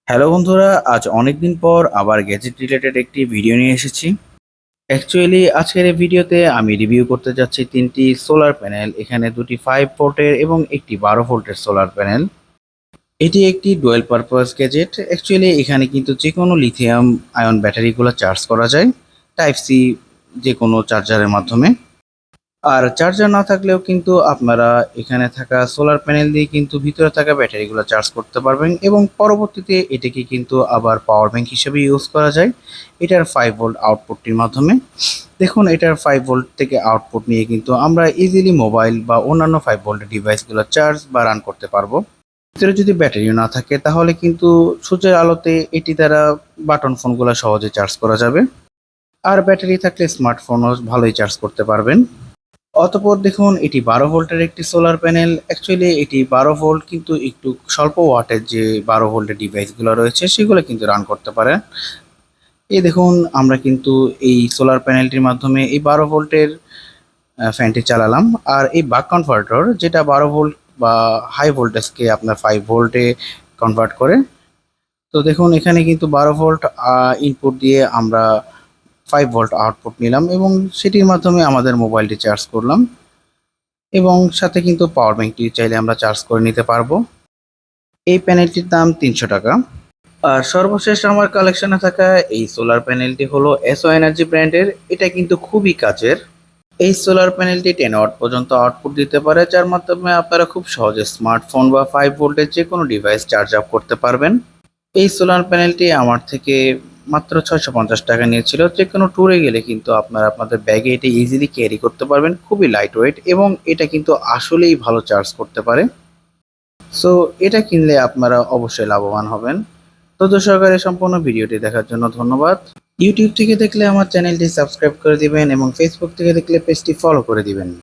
Hello বন্ধুরা, আজ অনেকদিন পর আবার গ্যাজেট রিলেটেড একটি ভিডিও নিয়ে এসেছি। অ্যাকচুয়ালি আজকের এই ভিডিওতে আমি রিভিউ করতে যাচ্ছি তিনটি সোলার প্যানেল। এখানে দুটি 5 ভোল্টের এবং একটি 12 ভোল্টের সোলার প্যানেল। এটি একটি ডুয়েল পারপাস গ্যাজেট। অ্যাকচুয়ালি এখানে কিন্তু যে কোনো লিথিয়াম আয়ন ব্যাটারিগুলো চার্জ করা যায় টাইপ সি যে কোনো চার্জারের মাধ্যমে। আর চার্জার না থাকলেও কিন্তু আপনারা এখানে থাকা সোলার প্যানেল দিয়ে কিন্তু ভিতরে থাকা ব্যাটারিগুলো চার্জ করতে পারবেন এবং পরবর্তীতে এটাকে কিন্তু আবার পাওয়ার ব্যাংক হিসেবে ইউজ করা যায় এটার 5 ভোল্ট আউটপুটটির মাধ্যমে। দেখুন, এটার 5 ভোল্ট থেকে আউটপুট নিয়ে কিন্তু আমরা ইজিলি মোবাইল বা অন্যান্য 5 ভোল্টের ডিভাইসগুলো চার্জ বা রান করতে পারবো। ভিতরে যদি ব্যাটারিও না থাকে তাহলে কিন্তু সূর্যের আলোতে এটি দ্বারা বাটন ফোনগুলো সহজে চার্জ করা যাবে। আর ব্যাটারি থাকলে স্মার্টফোনও ভালোই চার্জ করতে পারবেন। অতঃপর দেখুন, এটি 12 ভোল্টের একটি সোলার প্যানেল। অ্যাকচুয়ালি এটি 12 ভোল্ট, কিন্তু একটু স্বল্প ওয়াটের যে 12 ভোল্টের ডিভাইসগুলো রয়েছে সেগুলো কিন্তু রান করতে পারে। এই দেখুন, আমরা কিন্তু এই সোলার প্যানেলটির মাধ্যমে এই 12 ভোল্টের ফ্যানটি চালালাম। আর এই বাক কনভার্টর যেটা 12 ভোল্ট বা হাই ভোল্টেজকে আপনার 5 ভোল্টে কনভার্ট করে। তো দেখুন, এখানে কিন্তু 12 ভোল্ট ইনপুট দিয়ে আমরা 5 ভোল্ট আউটপুট নিলাম এবং সেটির মাধ্যমে আমাদের মোবাইলটি চার্জ করলাম এবং সাথে কিন্তু পাওয়ার ব্যাংকটি চাইলে আমরা চার্জ করে নিতে পারবো। এই প্যানেলটির দাম 300 টাকা। আর সর্বশেষ আমার কালেকশনে থাকা এই সোলার প্যানেলটি হলো এসও এনার্জি ব্র্যান্ডের। এটা কিন্তু খুবই কাজের। এই সোলার প্যানেলটি 10 ওয়াট পর্যন্ত আউটপুট দিতে পারে, যার মাধ্যমে আপনারা খুব সহজে স্মার্টফোন বা 5 ভোল্টের যে কোনো ডিভাইস চার্জ আপ করতে পারবেন। এই সোলার প্যানেলটি আমার থেকে মাত্র 650 টাকা নিয়েছিল। যে কোনো ট্যুরে গেলে কিন্তু আপনারা আপনাদের ব্যাগে এটা ইজিলি ক্যারি করতে পারবেন। খুবই লাইট ওয়েট এবং এটা কিন্তু আসলেই ভালো চার্জ করতে পারে। সো এটা কিনলে আপনারা অবশ্যই লাভবান হবেন। তথ্য সহকারে সম্পূর্ণ ভিডিওটি দেখার জন্য ধন্যবাদ। ইউটিউব থেকে দেখলে আমার চ্যানেলটি সাবস্ক্রাইব করে দিবেন এবং ফেসবুক থেকে দেখলে পেজটি ফলো করে দিবেন।